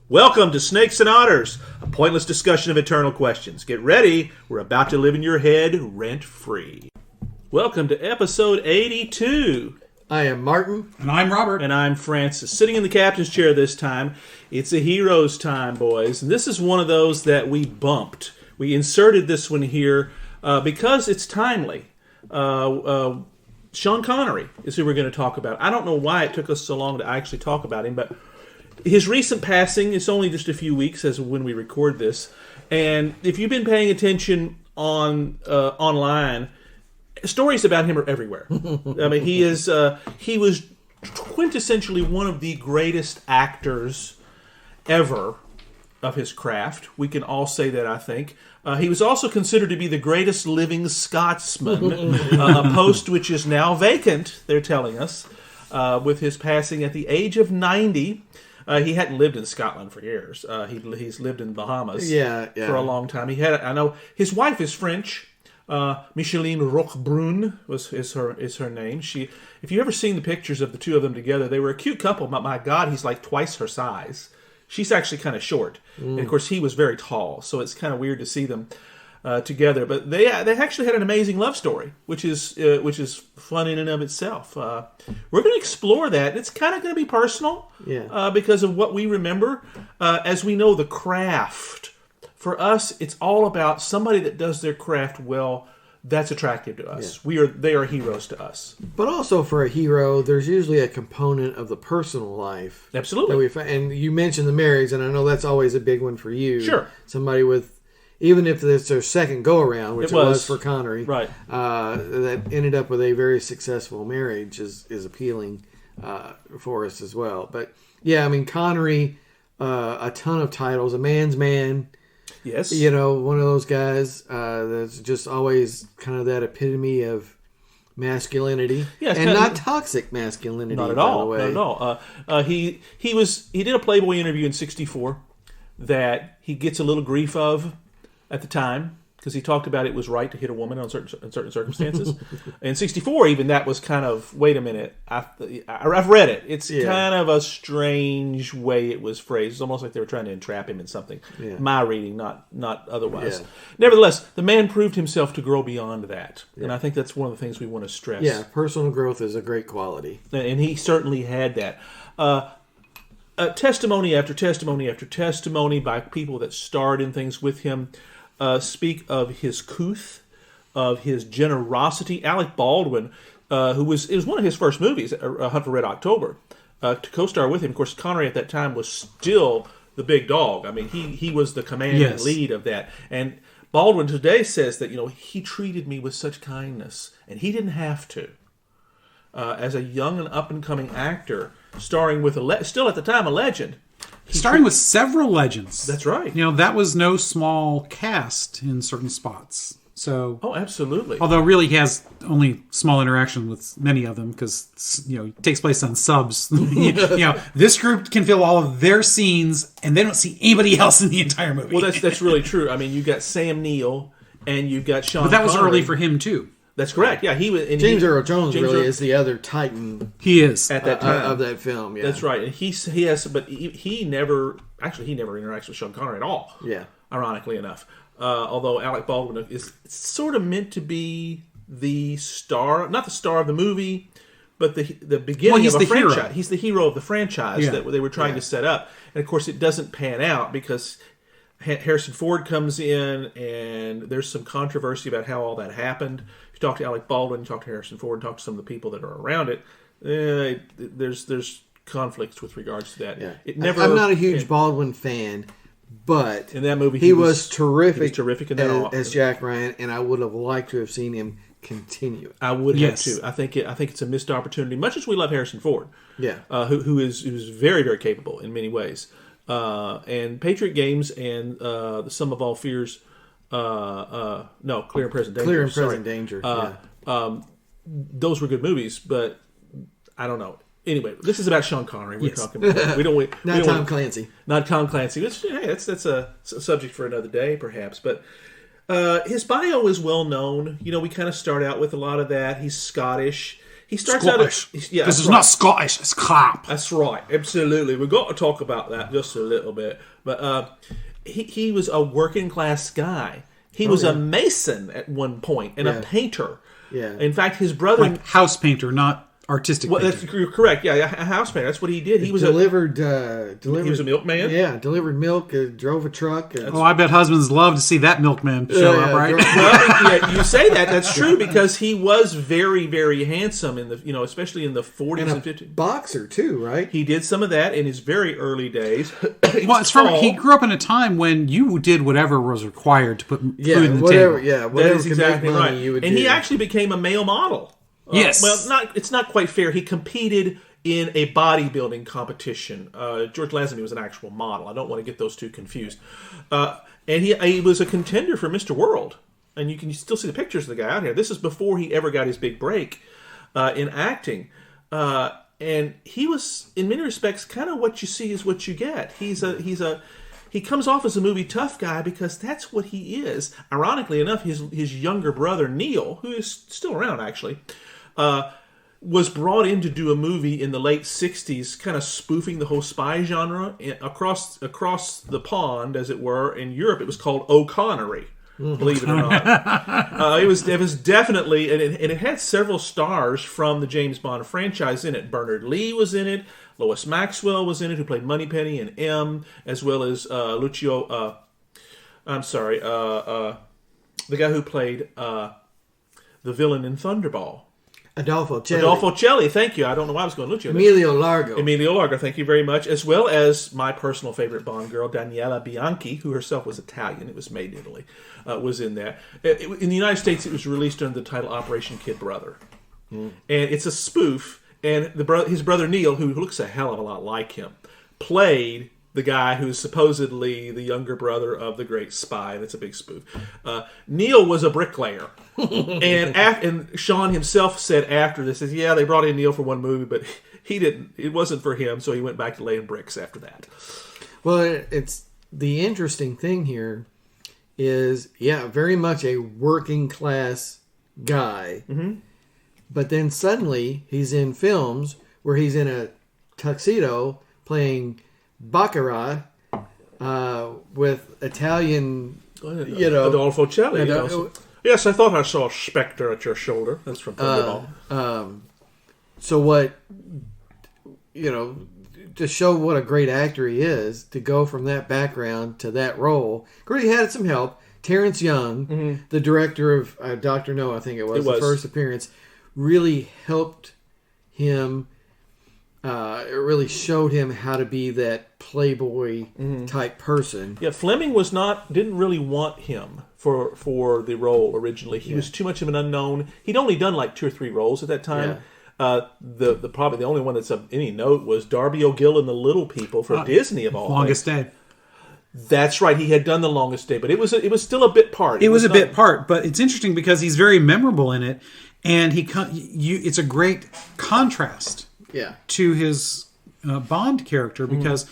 Welcome to Snakes and Otters, a pointless discussion of eternal questions. Get ready, we're about to live in your head rent-free. Welcome to episode 82. I am Martin. And I'm Robert. And I'm Francis. Sitting in the captain's chair this time. It's a hero's time, boys. And this is one of those that we bumped. We inserted this one here because it's timely. Sean Connery is who we're going to talk about. I don't know why it took us so long to actually talk about him, but his recent passing is only just a few weeks as when we record this. And if you've been paying attention online, stories about him are everywhere. I mean, he was quintessentially one of the greatest actors ever of his craft. We can all say that, I think. He was also considered to be the greatest living Scotsman, a post which is now vacant, they're telling us, with his passing at the age of 90. He hadn't lived in Scotland for years. He's lived in the Bahamas for a long time. I know his wife is French. Micheline Roquebrune is her name. If you ever seen the pictures of the two of them together, they were a cute couple. But my God, he's like twice her size. She's actually kind of short, and of course he was very tall. So it's kind of weird to see them together. But they actually had an amazing love story, which is fun in and of itself. We're going to explore that. It's kind of going to be personal, because of what we remember. As we know, the craft. For us, it's all about somebody that does their craft well. That's attractive to us. Yeah. They are heroes to us. But also for a hero, there's usually a component of the personal life. Absolutely. And you mentioned the marriage, and I know that's always a big one for you. Sure. Somebody with, even if it's their second go-around, which it was for Connery, right? That ended up with a very successful marriage is appealing for us as well. But yeah, I mean, Connery, a ton of titles, a man's man. Yes. You know, one of those guys that's just always kind of that epitome of masculinity. Yeah, and not toxic masculinity. Not at all. Not at all. He did a Playboy interview in '64 that he gets a little grief of at the time, because he talked about it was right to hit a woman in certain circumstances. In '64, even that was kind of, wait a minute, I've read it. It's kind of a strange way it was phrased. It's almost like they were trying to entrap him in something. Yeah. My reading, not otherwise. Yeah. Nevertheless, the man proved himself to grow beyond that. Yeah. And I think that's one of the things we want to stress. Yeah, personal growth is a great quality. And he certainly had that. Testimony after testimony after testimony by people that starred in things with him speak of his couth, of his generosity. Alec Baldwin, it was one of his first movies, Hunt for Red October, to co-star with him. Of course, Connery at that time was still the big dog. I mean, he was the commanding lead of that. And Baldwin today says that, he treated me with such kindness, and he didn't have to. As a young and up-and-coming actor, starring with still at the time a legend. Starring with several legends. That's right. That was no small cast in certain spots. So, absolutely. Although really he has only small interaction with many of them because, it takes place on subs. This group can fill all of their scenes and they don't see anybody else in the entire movie. Well, that's really true. I mean, you got Sam Neill and you got Sean But that was Connery. early for him, too. That's correct. Yeah, he was. James Earl Jones is the other titan. He is at that time of that film. Yeah, that's right. And he never interacts with Sean Connery at all. Yeah, ironically enough. Although Alec Baldwin is sort of meant to be the star, not the star of the movie, but the beginning of a franchise. Hero. He's the hero of the franchise that they were trying to set up. And of course, it doesn't pan out because Harrison Ford comes in, and there's some controversy about how all that happened. If you talk to Alec Baldwin, you talk to Harrison Ford, talk to some of the people that are around it, there's conflicts with regards to that. Yeah. I'm not a huge Baldwin fan, but in that movie he was terrific. He was terrific in that as Jack Ryan, and I would have liked to have seen him continue. I would have too. I think it's a missed opportunity. Much as we love Harrison Ford, who is very, very capable in many ways. And Patriot Games and the Sum of All Fears, Clear and Present Danger. Clear and Present Danger. Those were good movies, but I don't know. Anyway, this is about Sean Connery. We're talking about. Not Tom Clancy. Not Tom Clancy. Which, that's a subject for another day, perhaps. But his bio is well known. We kind of start out with a lot of that. He's Scottish. he starts Scottish. out. Yeah, this that's is right. not Scottish. It's crap. That's right. Absolutely. We've got to talk about that just a little bit. But he was a working class guy. He was a mason at one point and a painter. Yeah. In fact, his brother, Like house painter, not artistic painter. that's correct. Yeah, a house painter. That's what he did. He was delivered. He was a milkman. Yeah, delivered milk. Drove a truck. Oh, I bet husbands love to see that milkman show up, right? Well, you say that. That's true because he was very, very handsome in the especially in the 40s and 50s. Boxer too, right? He did some of that in his very early days. Well, it's from he grew up in a time when you did whatever was required to put food in the table. Yeah, That whatever is exactly money right. you would And do. he actually became a male model. Yes. Well, it's not quite fair. He competed in a bodybuilding competition. George Lazenby was an actual model. I don't want to get those two confused. And he was a contender for Mr. World. And you can still see the pictures of the guy out here. This is before he ever got his big break in acting. And he was, in many respects, kind of what you see is what you get. He comes off as a movie tough guy because that's what he is. Ironically enough, his younger brother, Neil, who is still around actually, was brought in to do a movie in the late 60s, kind of spoofing the whole spy genre across the pond, as it were. In Europe, it was called O'Connery, believe it or not. It was definitely, and it had several stars from the James Bond franchise in it. Bernard Lee was in it. Lois Maxwell was in it, who played Moneypenny and M, as well as Lucio. The guy who played the villain in Thunderball. Adolfo Celli. Adolfo Celli, thank you. I don't know why I was going Lucio. Emilio Largo. Emilio Largo, thank you very much. As well as my personal favorite Bond girl, Daniela Bianchi, who herself was Italian. It was made in Italy. Was in there. In the United States, it was released under the title Operation Kid Brother. And it's a spoof. And his brother Neil, who looks a hell of a lot like him, played the guy who's supposedly the younger brother of the great spy. That's a big spoof. Neil was a bricklayer. And Sean himself said after this, yeah, they brought in Neil for one movie, but he didn't. It wasn't for him, so he went back to laying bricks after that. Well, it's the interesting thing here is, very much a working class guy. Mm-hmm. But then suddenly he's in films where he's in a tuxedo playing Baccarat with Italian, Adolfo Celli. Yes, I thought I saw a specter at your shoulder. That's from Thunderball. So what, to show what a great actor he is, to go from that background to that role. He had some help. Terrence Young, the director of Dr. No, I think it was the first appearance, really helped him. It really showed him how to be that playboy type person. Yeah, Fleming didn't really want him for the role originally. He was too much of an unknown. He'd only done like 2 or 3 roles at that time. Yeah. Probably the only one that's of any note was Darby O'Gill and the Little People for Disney of all Longest things. Day. That's right. He had done The Longest Day, but it was still a bit part. It was a bit part, but it's interesting because he's very memorable in it, and it's a great contrast. Yeah. To his Bond character, because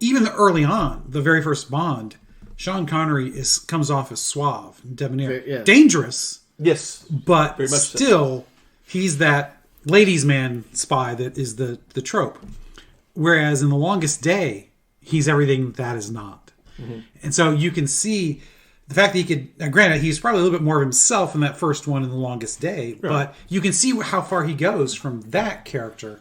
even early on, the very first Bond, Sean Connery comes off as suave, debonair, dangerous. Yes, but very much still, he's that ladies' man spy that is the trope. Whereas in The Longest Day, he's everything that is not, and so you can see. The fact that he could, granted, he's probably a little bit more of himself in that first one in The Longest Day, but you can see how far he goes from that character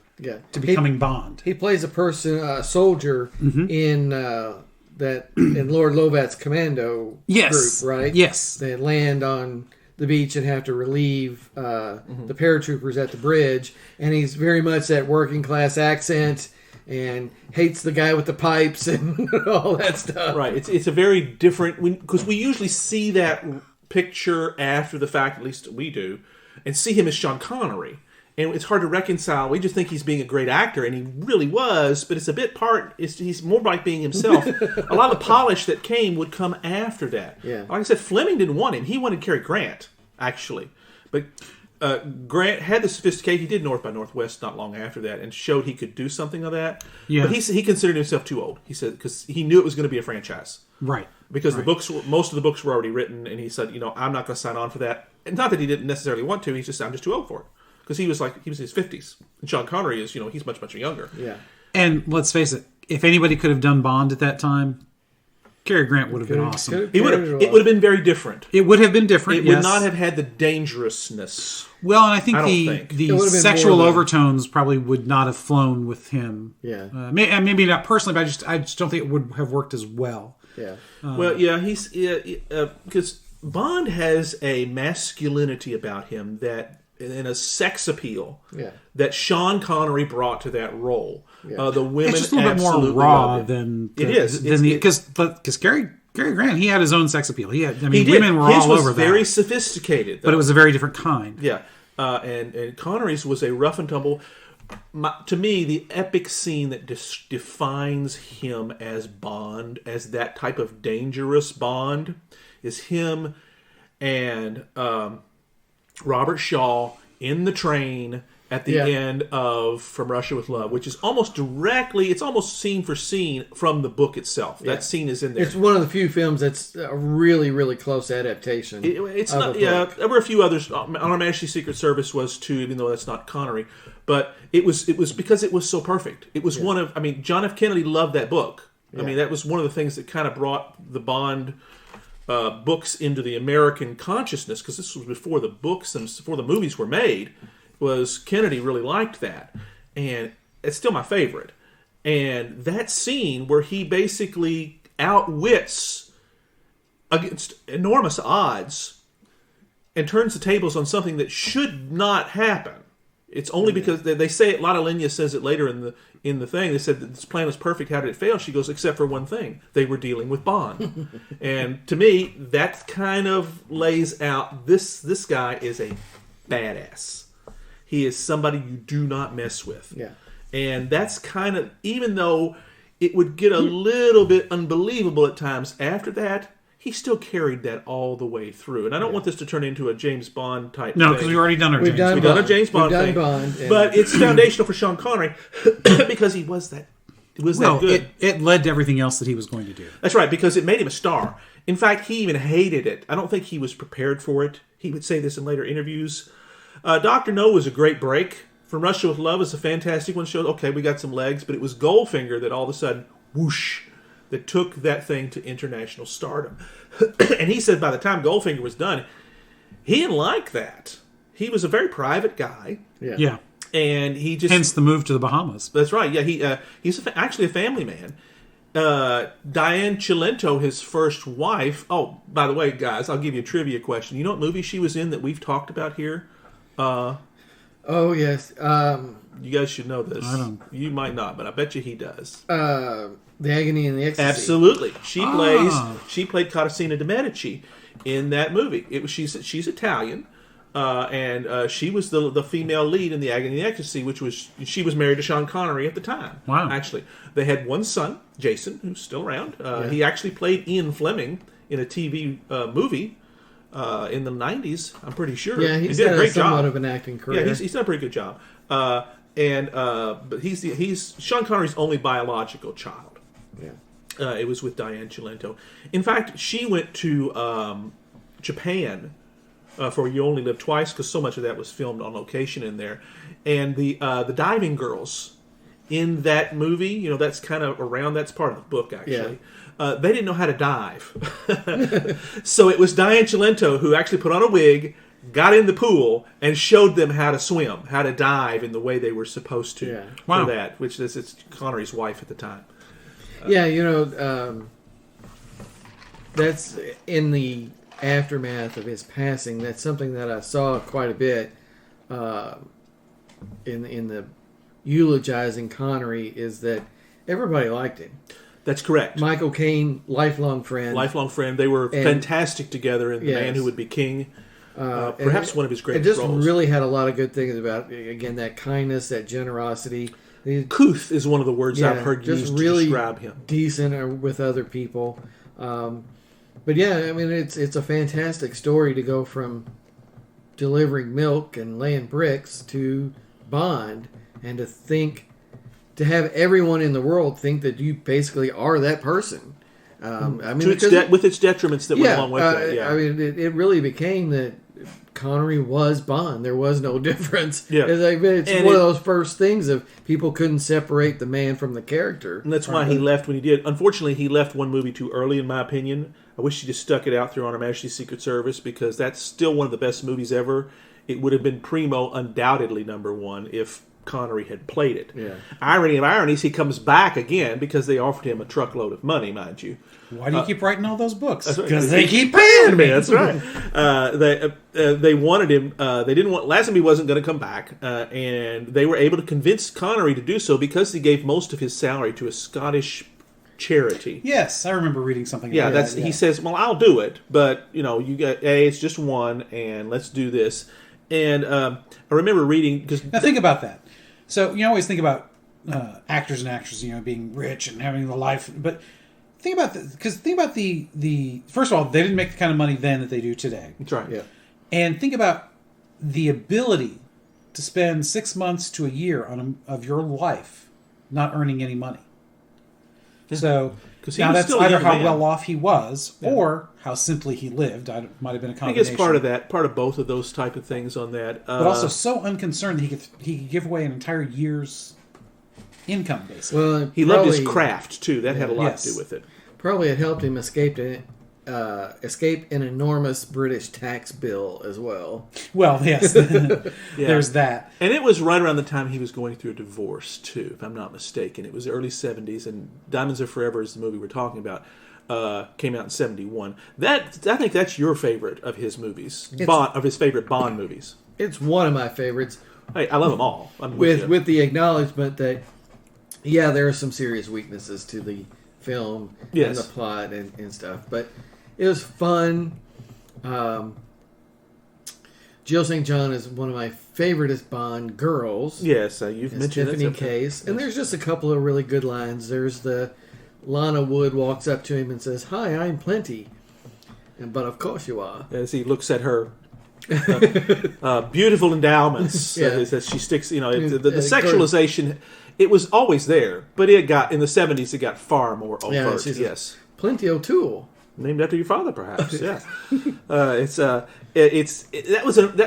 to becoming Bond. He plays a soldier in Lord Lovat's commando group, right? Yes. They land on the beach and have to relieve the paratroopers at the bridge, and he's very much that working class accent. And hates the guy with the pipes and all that stuff. Right. It's a very different... Because we usually see that picture after the fact, at least we do, and see him as Sean Connery. And it's hard to reconcile. We just think he's being a great actor, and he really was, but it's a bit part... He's more like being himself. A lot of the polish that would come after that. Yeah. Like I said, Fleming didn't want him. He wanted Cary Grant, actually. But... Grant had the sophistication. He did North by Northwest not long after that, and showed he could do something of that. Yeah. But he considered himself too old. He said because he knew it was going to be a franchise, right? Because most of the books were already written, and he said, I'm not going to sign on for that. And not that he didn't necessarily want to. He's just I'm just too old for it. because he was in his 50s, and Sean Connery is he's much younger. Yeah. And let's face it, if anybody could have done Bond at that time, Cary Grant would have been awesome. It would have been very different. It would have been different. It would not have had the dangerousness. Well, and I think the sexual overtones probably would not have flown with him. Yeah. Maybe not personally, but I just don't think it would have worked as well. Yeah. Well, yeah, he's because Bond has a masculinity about him and a sex appeal that Sean Connery brought to that role. Yeah. The women it's just a little bit more raw than it is because Cary Grant, he had his own sex appeal. Women were his all was over that. Very sophisticated, though. But it was a very different kind. Yeah, and Connery's was a rough and tumble. To me, the epic scene that defines him as Bond, as that type of dangerous Bond, is him and Robert Shaw in the train at the end of From Russia with Love, which is almost scene for scene from the book itself. Yeah. That scene is in there. It's one of the few films that's a really, really close adaptation. It's not. Yeah, there were a few others. On Her Majesty's Secret Service was too, even though that's not Connery. But it was because it was so perfect. It was one of. John F. Kennedy loved that book. Yeah. That was one of the things that kind of brought the Bond books into the American consciousness, because this was before the books and before the movies were made. Was Kennedy really liked that, and it's still my favorite. And that scene where he basically outwits against enormous odds and turns the tables on something that should not happen. It's only because they say it. Lotte Lenya says it later in the thing. They said that this plan was perfect. How did it fail? She goes, except for one thing. They were dealing with Bond. And to me, that kind of lays out this guy is a badass. He is somebody you do not mess with. Yeah. And that's kind of, even though it would get a little bit unbelievable at times after that, he still carried that all the way through. And I don't want this to turn into a James Bond type thing. No, because we've already done our James Bond. We've done a James Bond thing. But it's foundational for Sean Connery because he was that. It was that good. It led to everything else that he was going to do. That's right, because it made him a star. In fact, he even hated it. I don't think he was prepared for it. He would say this in later interviews. Dr. No was a great break. From Russia with Love is a fantastic one. Showed, okay, we got some legs, but it was Goldfinger that all of a sudden, whoosh, that took that thing to international stardom. And he said by the time Goldfinger was done, he didn't like that. He was a very private guy. Yeah. And he just... Hence the move to the Bahamas. That's right. Yeah, he's actually a family man. Diane Cilento, his first wife... Oh, by the way, guys, I'll give you a trivia question. You know what movie she was in that we've talked about here? Oh, yes. You guys should know this. I don't. You might not, but I bet you he does. The Agony and the Ecstasy. Absolutely. She played Cotasina de' Medici in that movie. She's Italian, and she was the female lead in The Agony and the Ecstasy, she was married to Sean Connery at the time. Wow. Actually, they had one son, Jason, who's still around. He actually played Ian Fleming in a TV movie in the 90s, I'm pretty sure. Yeah, he did a great job of an acting career. Yeah, he's done a pretty good job. But he's Sean Connery's only biological child. Yeah. It was with Diane Cilento. In fact, she went to Japan for You Only Live Twice, because so much of that was filmed on location in there. And the diving girls in that movie, that's kind of around, that's part of the book, actually. Yeah. They didn't know how to dive. So it was Diane Cilento who actually put on a wig, got in the pool, and showed them how to swim, how to dive in the way they were supposed to. Yeah. For that, which it's Connery's wife at the time. That's in the aftermath of his passing. That's something that I saw quite a bit in the eulogizing Connery, is that everybody liked him. That's correct. Michael Caine, lifelong friend. They were fantastic together in The Man Who Would Be King. Perhaps one of his greatest roles. It just really had a lot of good things about, again, that kindness, that generosity. Couth is one of the words I've heard used really to describe him. Decent with other people. But it's a fantastic story to go from delivering milk and laying bricks to Bond, and to have everyone in the world think that you basically are that person. With its detriments that went along with it. Yeah. It really became that Connery was Bond. There was no difference. Yeah. It's one of those first things of people couldn't separate the man from the character. And that's why he left when he did. Unfortunately, he left one movie too early, in my opinion. I wish he just stuck it out through On Her Majesty's Secret Service, because that's still one of the best movies ever. It would have been primo, undoubtedly #1, if Connery had played it. Yeah. Irony of ironies, he comes back again because they offered him a truckload of money, mind you. Why do you keep writing all those books? Because they keep paying me. That's right. They wanted him. They didn't want. Lazenby wasn't going to come back, and they were able to convince Connery to do so because he gave most of his salary to a Scottish charity. Yes, I remember reading something. Yeah, about that. He says, "Well, I'll do it, but you got it's just one, and let's do this." And I remember reading because now think about that. So you always think about actors and actresses, being rich and having the life, but think about the first of all, they didn't make the kind of money then that they do today. That's right. Yeah. And think about the ability to spend 6 months to a year of your life not earning any money. Yeah. So now that's either how well off he was or how simply he lived. It might have been a combination. I guess part of both of those type of things on that. But also so unconcerned that he could give away an entire year's income, basically. Well, he loved his craft too. That had a lot to do with it. Probably it helped him escape an enormous British tax bill as well. Well, yes, there's that. And it was right around the time he was going through a divorce too, if I'm not mistaken. It was the early '70s, and Diamonds Are Forever is the movie we're talking about. Came out in '71. I think that's your favorite of his movies, of his favorite Bond movies. It's one of my favorites. Hey, I love them all. With the acknowledgement that, there are some serious weaknesses to the film and the plot and stuff, but it was fun. Jill St. John is one of my favoriteest Bond girls. Yes, you've mentioned Tiffany Case, and there's just a couple of really good lines. There's the Lana Wood walks up to him and says, "Hi, I'm Plenty," but of course you are. As he looks at her beautiful endowments, that she sticks. The sexualization. It was always there, but it got in the '70s. It got far more overt. Yes, Plenty O'Toole, named after your father, perhaps. Yeah, that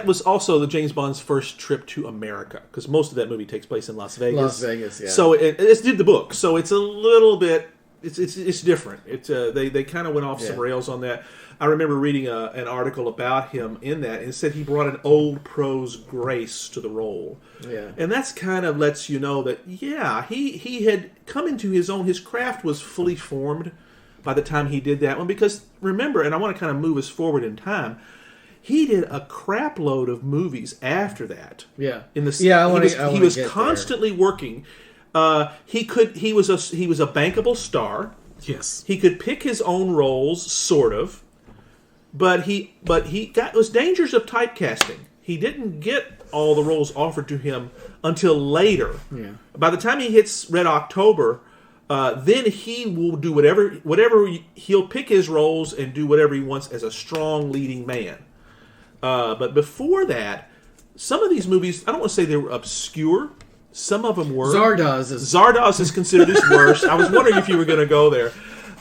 was also the James Bond's first trip to America, because most of that movie takes place in Las Vegas. Las Vegas, yeah. So it did the book. So it's a little bit. It's different. They kind of went off some rails on that. I remember reading an article about him in that, and it said he brought an old pro's grace to the role. Yeah. And that's kind of lets you know that, he had come into his own. His craft was fully formed by the time he did that one. Because, remember, and I want to kind of move us forward in time, he did a crap load of movies after that. Yeah. He was constantly working. He was a bankable star. Yes. He could pick his own roles, sort of. But it was dangers of typecasting. He didn't get all the roles offered to him until later. Yeah. By the time he hits Red October, then he will do whatever he'll pick his roles and do whatever he wants as a strong leading man. But before that, some of these movies, I don't want to say they were obscure. Some of them were. Zardoz is considered his worst. I was wondering if you were going to go there.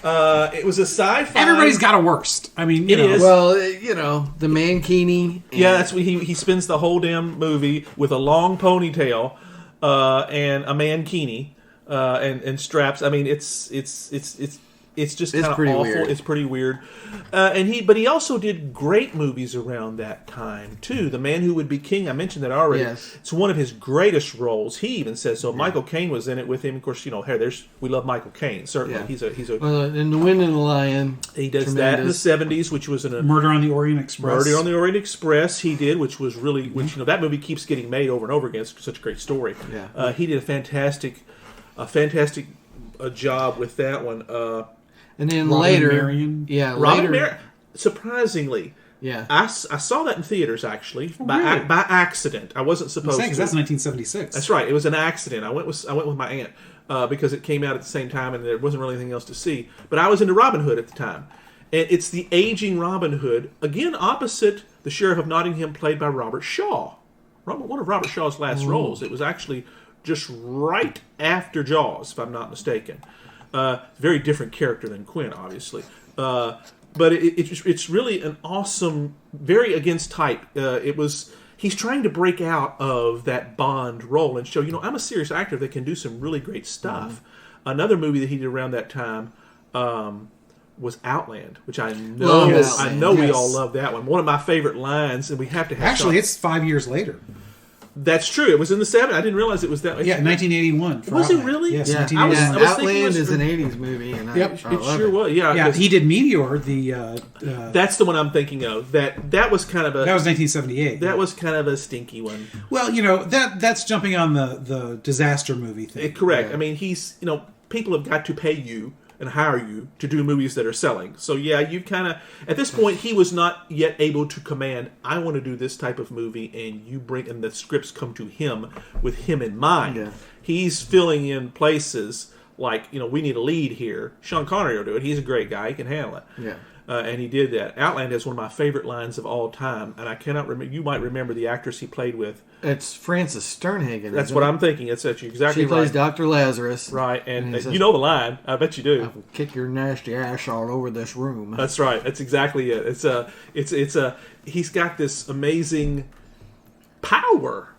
It was a sci-fi. Everybody's got a worst. I mean, it is. Well, the Mankini. Yeah, that's what he spends the whole damn movie with a long ponytail and a mankini and straps. I mean, it's just kind of awful. Weird. It's pretty weird. But he also did great movies around that time too. The Man Who Would Be King. I mentioned that already. Yes. It's one of his greatest roles. He even says so. Yeah. Michael Caine was in it with him. Of course, we love Michael Caine. Certainly, yeah. He's a. And The Wind and the Lion. He does that in the '70s, which was Murder on the Orient Express. Murder on the Orient Express. He did, which was really, that movie keeps getting made over and over again. It's such a great story. Yeah. He did a fantastic job with that one. And then Robin later, Marion. Robin Marion. Surprisingly, I saw that in theaters actually by accident. I wasn't supposed to. Because that's 1976. That's right. It was an accident. I went with my aunt because it came out at the same time and there wasn't really anything else to see. But I was into Robin Hood at the time, and it's the aging Robin Hood again, opposite the Sheriff of Nottingham, played by Robert Shaw. One of Robert Shaw's last roles. It was actually just right after Jaws, if I'm not mistaken. Very different character than Quinn, obviously. but it's really an awesome, very against type. He's trying to break out of that Bond role and show, I'm a serious actor that can do some really great stuff. Another movie that he did around that time was Outland, which I know we all love that one. One of my favorite lines, and we have to have. Actually, it's 5 years later. That's true. It was in the 70s. I didn't realize it was that. Yeah, 1981. Was it really? Yes, yeah. 1981. Outland is an 80s movie. And it sure was. Yeah, he did Meteor. That's the one I'm thinking of. That was kind of a. That was 1978. That was kind of a stinky one. Well, that's jumping on the disaster movie thing. Correct. Yeah. I mean, people have got to pay you and hire you to do movies that are selling. So yeah, you kind of at this point he was not yet able to command. I want to do this type of movie, and the scripts come to him with him in mind. Yeah. He's filling in places like we need a lead here. Sean Connery will do it. He's a great guy. He can handle it. Yeah. And he did that. Outland has one of my favorite lines of all time, and I cannot remember. You might remember the actress he played with. It's Frances Sternhagen. That's what I'm thinking. That's exactly She plays Dr. Lazarus. Right, and says, you know the line. I bet you do. I will kick your nasty ass all over this room. That's right. That's exactly it. He's got this amazing power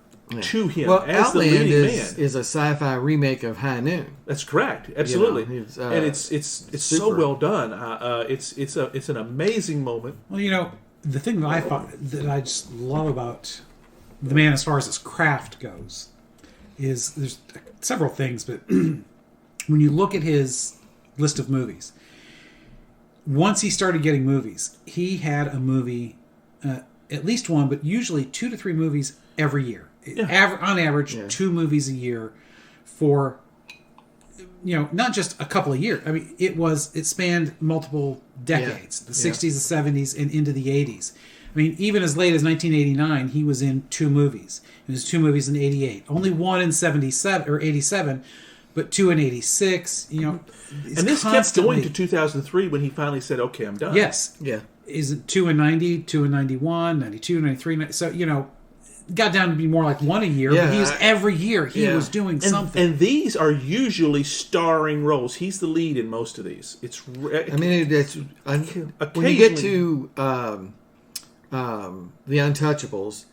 to him as the leading man. Is a sci-fi remake of High Noon. That's correct. Absolutely, and it's so well done. It's an amazing moment. Well, the thing that I just love about the man, as far as his craft goes, is there's several things, but when you look at his list of movies, once he started getting movies, he had a movie, at least one, but usually 2 to 3 movies every year. Yeah. On average, 2 movies a year for, not just a couple of years. I mean, it spanned multiple decades, the 60s, the 70s, and into the 80s. I mean, even as late as 1989, he was in 2 movies. It was 2 movies in 88. Only 1 in 77 or 87, but 2 in 86. And this kept going to 2003 when he finally said, "Okay, I'm done." Yes. Yeah. Is it 2 in 90, 2 in 91, 92, 93? So, got down to be more like 1 a year. Yeah, but every year he was doing something. And these are usually starring roles. He's the lead in most of these. When you get to The Untouchables,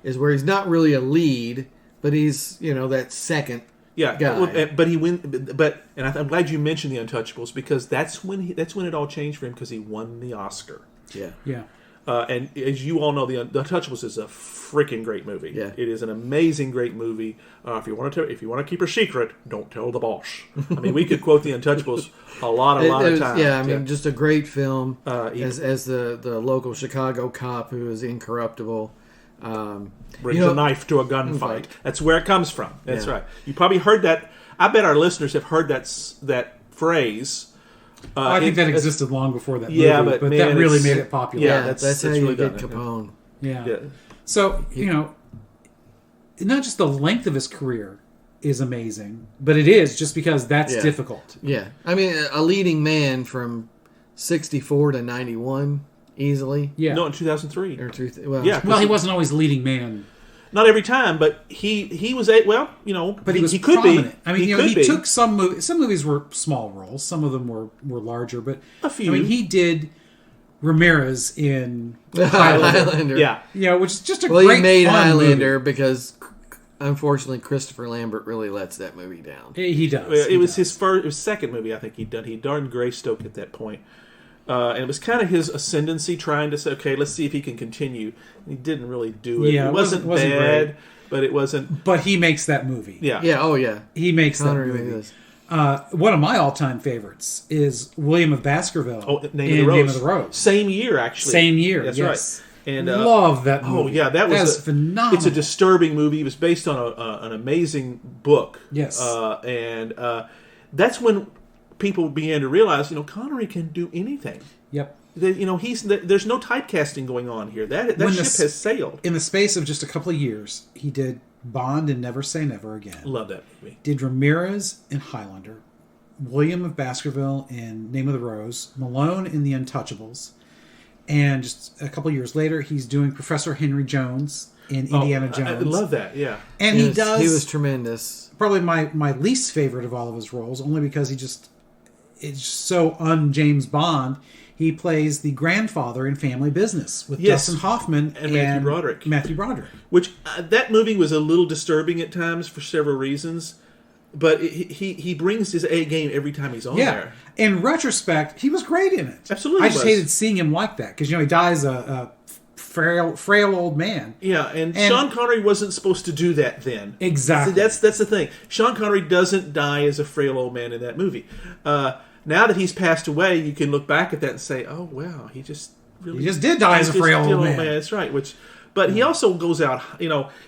is where he's not really a lead, but he's that second guy. But I'm glad you mentioned The Untouchables, because that's when it all changed for him, because he won the Oscar. Yeah. And as you all know, The Untouchables is a freaking great movie. Yeah. It is an amazing, great movie. If you want to keep her secret, don't tell the boss. I mean, we could quote The Untouchables a lot of times. Yeah, I mean, just a great film. As the local Chicago cop who is incorruptible. Brings a knife to a gunfight. That's where it comes from. That's right. You probably heard that. I bet our listeners have heard that phrase. I think that existed long before that movie, but that really made it popular. Yeah, that's how you get Capone. Yeah. So, not just the length of his career is amazing, but it is just because that's difficult. Yeah. I mean, a leading man from 64 to 91, easily. Yeah. No, in 2003. Well, he wasn't always leading man. Not every time, but he was but he was he could prominent. be. I mean, he took some movies. Some movies were small roles. Some of them were larger, but a few. I mean, he did Ramirez in Highlander. Yeah, which is just a great. Well, he made Highlander movie. Because unfortunately Christopher Lambert really lets that movie down. He does. It was his second movie I think he'd done. He'd done Greystoke at that point. And it was kind of his ascendancy, trying to say, okay, let's see if he can continue. And he didn't really do it. Yeah, it wasn't bad, great. But it wasn't. But he makes that movie. Yeah. Yeah. Oh, yeah. He makes that movie. One of my all-time favorites is William of Baskerville. Oh, Name of the Rose. Same year, actually. Same year. That's right. And love that movie. Oh yeah, that was phenomenal. It's a disturbing movie. It was based on an amazing book. Yes. And that's when people began to realize, Connery can do anything. Yep. There's no typecasting going on here. That ship has sailed. In the space of just a couple of years, he did Bond and Never Say Never Again. Love that movie. Did Ramirez in Highlander, William of Baskerville in Name of the Rose, Malone in The Untouchables, and just a couple of years later, he's doing Professor Henry Jones in Indiana Jones. I love that, yeah. And he was tremendous. Probably my least favorite of all of his roles, only because it's so un-James Bond. he plays the grandfather in Family Business with Yes. Dustin Hoffman And Matthew Broderick. Matthew Broderick. Which that movie was a little disturbing at times for several reasons, but he brings his A game every time he's on there. In retrospect, he was great in it. Absolutely, I just was. hated seeing him like that because he dies a frail old man. Yeah, and Sean Connery wasn't supposed to do that then. Exactly. See, that's the thing. Sean Connery doesn't die as a frail old man in that movie. Now that he's passed away, you can look back at that and say, "Oh wow, he just did die as a frail old man." That's right. But he also goes out.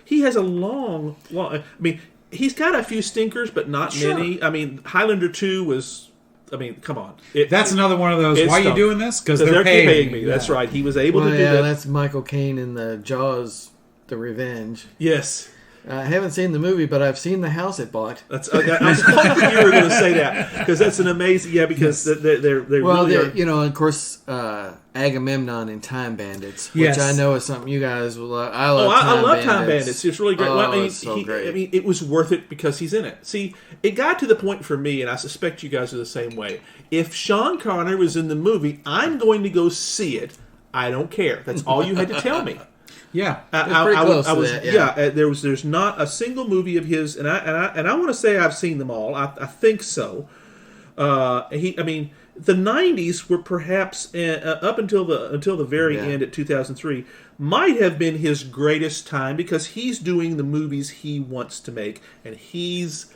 He has a long. I mean, he's got a few stinkers, but not many. I mean, Highlander 2 was. I mean, come on. That's another one of those. Why are you doing this? Because they're paying me. Yeah. That's right. He was able to do that. That's Michael Caine in the Jaws, The Revenge. Yes. I haven't seen the movie, but I've seen the house it bought. I was hoping you were going to say that because that's an amazing. Yeah, because they're really are. Of course, Agamemnon in Time Bandits, which Yes. I know is something you guys will love. I love Time Bandits. It's really great. It's so great. I mean, it was worth it because he's in it. See, it got to the point for me, and I suspect you guys are the same way. If Sean Connery was in the movie, I'm going to go see it. I don't care. That's all you had to tell me. Yeah, There's not a single movie of his, and I want to say I've seen them all. I think so. The '90s were perhaps up until the very end at 2003 might have been his greatest time because he's doing the movies he wants to make, and he's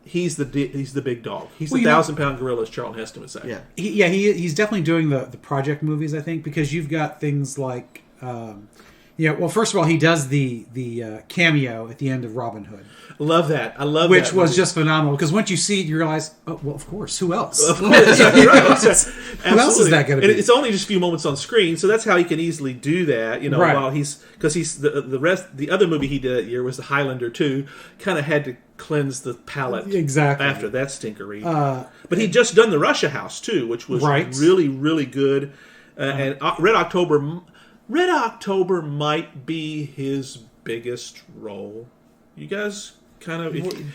the big dog. He's the 1,000-pound gorilla, as Charlton Heston would say. Yeah. He's definitely doing the project movies. I think because you've got things like. Well, first of all, he does the cameo at the end of Robin Hood. Love that. I love which that. was just phenomenal because once you see it, you realize, oh, well, of course, who else? Of course, right. Who else is that going to be? And it's only just a few moments on screen, so that's how he can easily do that. Right. While because the other movie he did that year was the Highlander 2, kind of had to cleanse the palate exactly after that stinkery. But he'd just done the Russia House too, which was really really good. And Red October might be his biggest role. You guys kind of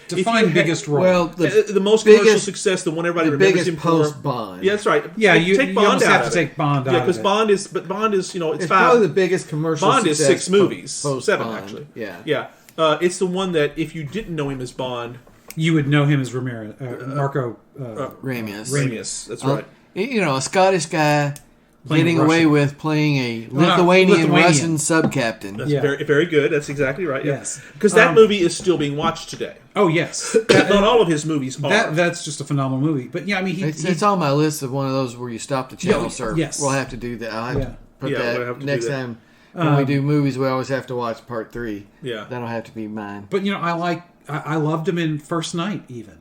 define biggest role. Well, the most commercial success, the one everybody remembers him for. Post Bond. Yeah, that's right. Yeah, you take Bond almost out have to take Bond out. Yeah, because Bond is it's five. Probably the biggest commercial. Bond is 6 movies, post 7 Bond. actually. Yeah. It's the one that if you didn't know him as Bond, you would know him as Marco Ramius. That's right. A Scottish guy. Getting away with playing a Lithuanian Russian sub-captain. That's very, very good. That's exactly right. Yes. Because that movie is still being watched today. Oh, yes. Not all of his movies are. That's just a phenomenal movie. But, yeah, I mean, it's on my list of one of those where you stop the channel surf. Yes. We'll have to do that. I'll have to put we'll have that to next do that. time. When we do movies, we always have to watch part 3. Yeah. That'll have to be mine. But, I loved him in First Night, even.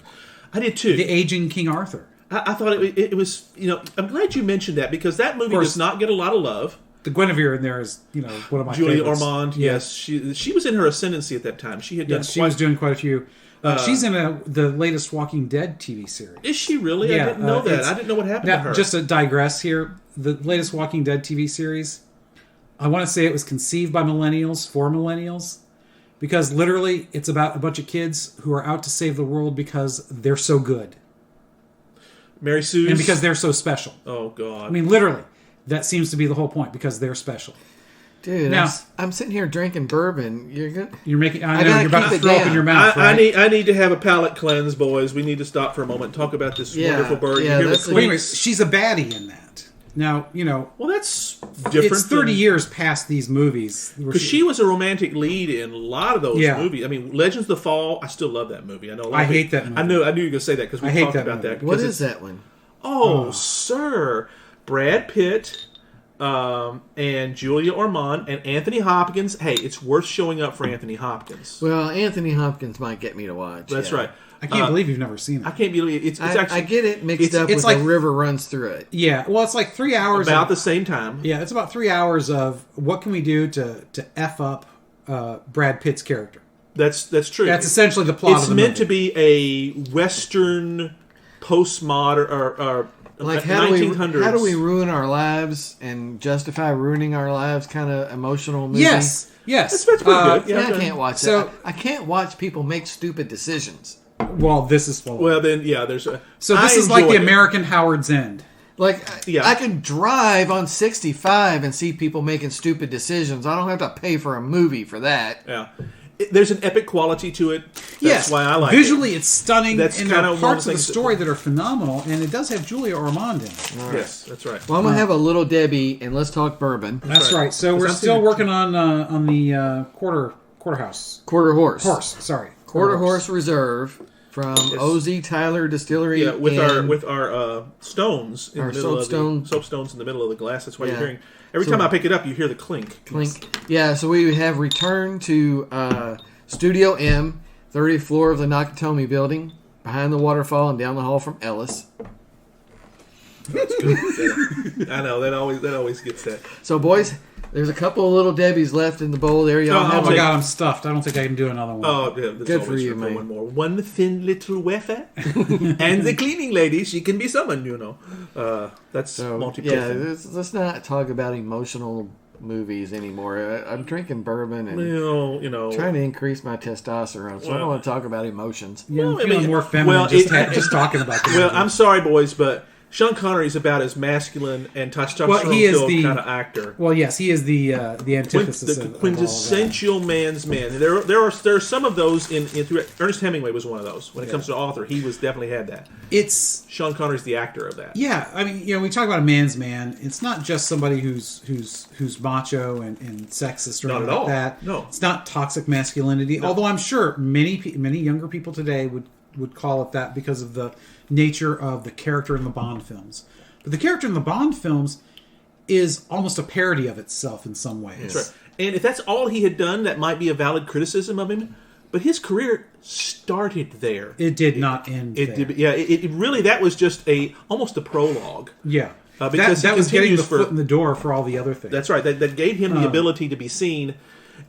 I did, too. The aging King Arthur. I thought it was, I'm glad you mentioned that because that movie does not get a lot of love. The Guinevere in there is, one of my Julia favorites. Ormond, yes. She was in her ascendancy at that time. She had done she was doing quite a few. She's in the latest Walking Dead TV series. Is she really? Yeah, I didn't know that. I didn't know what happened to her. Just to digress here, the latest Walking Dead TV series, I want to say it was conceived by millennials, for millennials, because literally it's about a bunch of kids who are out to save the world because they're so good. Mary Sue's? And because they're so special. Oh, God. I mean, literally, that seems to be the whole point, because they're special. Dude, now, I'm sitting here drinking bourbon. You're making. I know you're about to throw up in your mouth. I need to have a palate cleanse, boys. We need to stop for a moment and talk about this wonderful bird. Anyways, she's a baddie in that. Now, Well, that's different. It's 30 years past these movies. Because she was a romantic lead in a lot of those movies. I mean, Legends of the Fall, I still love that movie. I hate that movie. I knew you were going to say that because we talked about that. What is that one? Oh, sir. Brad Pitt and Julia Ormond and Anthony Hopkins. Hey, it's worth showing up for Anthony Hopkins. Well, Anthony Hopkins might get me to watch. That's right. I can't believe you've never seen it. I can't believe it's actually. I get it mixed up with like, The River Runs Through It. Yeah, well, it's like 3 hours. About the same time. Yeah, it's about 3 hours of what can we do to F up Brad Pitt's character. That's true. That's essentially the plot of the movie. It's meant to be a Western postmodern or like 1900s. How do we ruin our lives and justify ruining our lives kind of emotional movie? Yes. That's pretty good. Yeah, I can't watch that. I can't watch people make stupid decisions. Well, this is well then, yeah. There's a. So this is like the American Howard's End. Like, I can drive on 65 and see people making stupid decisions. I don't have to pay for a movie for that. Yeah. There's an epic quality to it. That's why I like Visually, it. it's stunning. That's and kind there are of parts of the story that are phenomenal, and it does have Julia Ormond in it. Right. Yes, that's right. Well, I'm going to have a Little Debbie, and let's talk bourbon. That's right. So we're still working on the quarter horse. Quarter Horse. Quarter Horse Reserve from OZ Tyler Distillery. Yeah, with our stones in our the middle soap stones in the middle of the glass. That's why you're hearing every time I pick it up, you hear the clink. Yeah, so we have returned to Studio M, 30th floor of the Nakatomi building, behind the waterfall and down the hall from Ellis. That's good. I know that always gets that. So, boys, there's a couple of Little Debbies left in the bowl there. Oh my God, I'm stuffed. I don't think I can do another one. Oh, yeah, that's good for you, man. One more. One thin little wafer, and the cleaning lady, she can be summoned. That's multiple. Yeah, let's not talk about emotional movies anymore. I'm drinking bourbon and trying to increase my testosterone, so I don't want to talk about emotions. I'm feeling more feminine just talking about this. Well, I'm sorry, boys, but Sean Connery is about as masculine and testosterone-filled kind of actor. Well, yes, he is the antithesis the quintessential man's man. There are some of those in Ernest Hemingway was one of those. When it comes to author, he definitely had that. Sean Connery's the actor of that. Yeah, I mean, we talk about a man's man. It's not just somebody who's macho and sexist or anything like that. No, it's not toxic masculinity. No. Although I'm sure many younger people today would call it that because of the nature of the character in the Bond films. But the character in the Bond films is almost a parody of itself in some ways. That's right. And if that's all he had done, that might be a valid criticism of him. But his career started there. It did not end there. It really, that was just almost a prologue. Yeah. Because that was getting the foot in the door for all the other things. That's right. That gave him the ability to be seen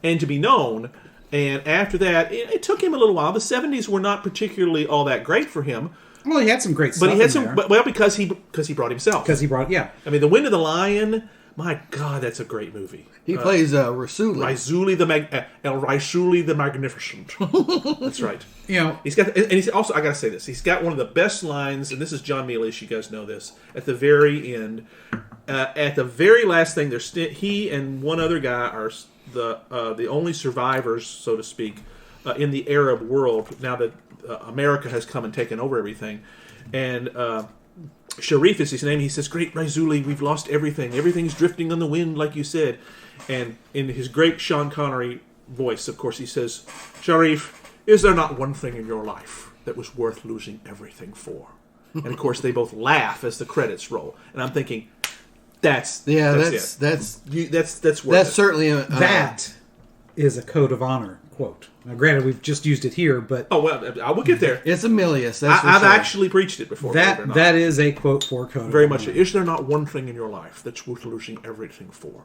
and to be known. And after that, it took him a little while. The 70s were not particularly all that great for him. Well, he had some great stuff. But he had some. Because he brought himself. Because he brought, yeah. I mean, The Wind of the Lion. My God, that's a great movie. He plays Raisuli. Raisuli the Magnificent. That's right. He's got, and he's also. I got to say this. He's got one of the best lines, and this is John Milius. You guys know this. At the very end, at the very last thing, he and one other guy are the only survivors, so to speak, in the Arab world. Now that America has come and taken over everything, and Sharif is his name. He says, "Great Raisuli, we've lost everything. Everything's drifting on the wind, like you said." And in his great Sean Connery voice, of course, he says, "Sharif, is there not one thing in your life that was worth losing everything for?" And of course, they both laugh as the credits roll. And I'm thinking, that's certainly that is a code of honor quote. Now, granted, we've just used it here, but I will get there. It's a Milius. I've actually preached it before. That is a quote for code. Very much. Is there not one thing in your life that's worth losing everything for?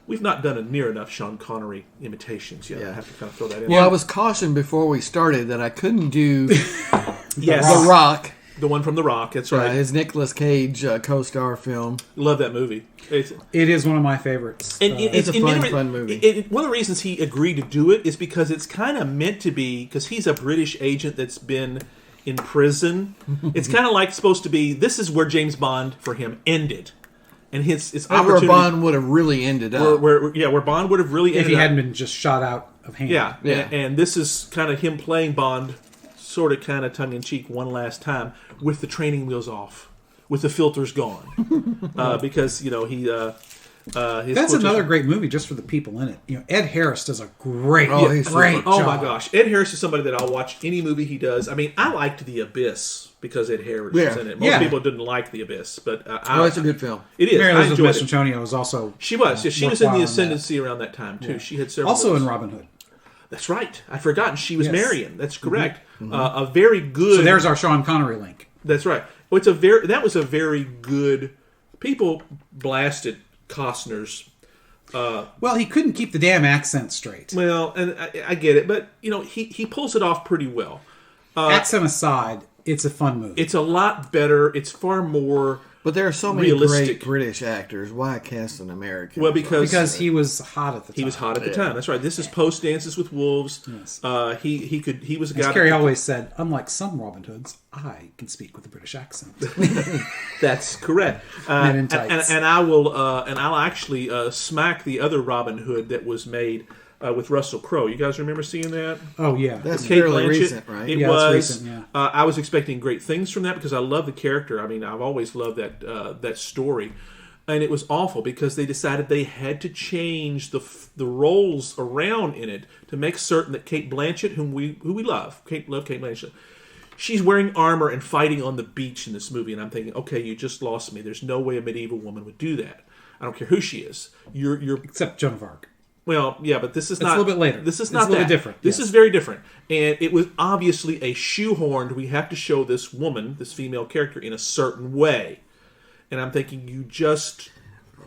We've not done near enough Sean Connery imitations yet. I have to kind of throw that in. Well, I was cautioned before we started that I couldn't do The Rock. The one from The Rock, that's right. His Nicolas Cage co-star film. Love that movie. It is one of my favorites. And it's a fun movie. One of the reasons he agreed to do it is because it's kind of meant to be, because he's a British agent that's been in prison. It's kind of like supposed to be, this is where James Bond, for him, ended. And his opportunity... Where Bond would have really ended up. Where Bond would have really ended up. If he hadn't been just shot out of hand. Yeah. And this is kind of him playing Bond, sort of kind of tongue-in-cheek one last time, with the training wheels off, with the filters gone. Because, he... That's another great movie just for the people in it. Ed Harris does a great job. Oh my gosh. Ed Harris is somebody that I'll watch any movie he does. I mean, I liked The Abyss because Ed Harris was in it. Most people didn't like The Abyss, but it's a good film. It is. Mary Elizabeth Antonio was also... She was. She was in The Ascendancy around that time, too. Yeah. She had several... Also in Robin Hood. That's right. I'd forgotten. She was Marion. That's correct. Mm-hmm. A very good... So there's our Sean Connery link. That's right. Well, that was a very good... People blasted Costner's... well, he couldn't keep the damn accent straight. Well, and I get it, but he pulls it off pretty well. Accent aside, it's a fun movie. It's a lot better. It's far more But there are so many realistic. great British actors. Why cast an American? Well, because he was hot at the time. He was hot at the time. That's right. This is post Dances with Wolves. Yes. He was a guy. As Carrie always said, unlike some Robin Hoods, I can speak with a British accent. That's correct. Men in tights. And I'll actually smack the other Robin Hood that was made with Russell Crowe. You guys remember seeing that? Oh yeah, that's Kate fairly Blanchett. recent, right? It Yeah, was. it's recent, yeah. I was expecting great things from that because I love the character. I mean, I've always loved that story, and it was awful because they decided they had to change the roles around in it to make certain that Kate Blanchett, who we love, Kate Blanchett. She's wearing armor and fighting on the beach in this movie, and I'm thinking, okay, you just lost me. There's no way a medieval woman would do that. I don't care who she is. You're except Joan of Arc. Well, yeah, but this is It's not a little bit later. This is It's not a little that. bit different. This Yes. is very different, and it was obviously a shoehorned. We have to show this woman, this female character, in a certain way, and I'm thinking you just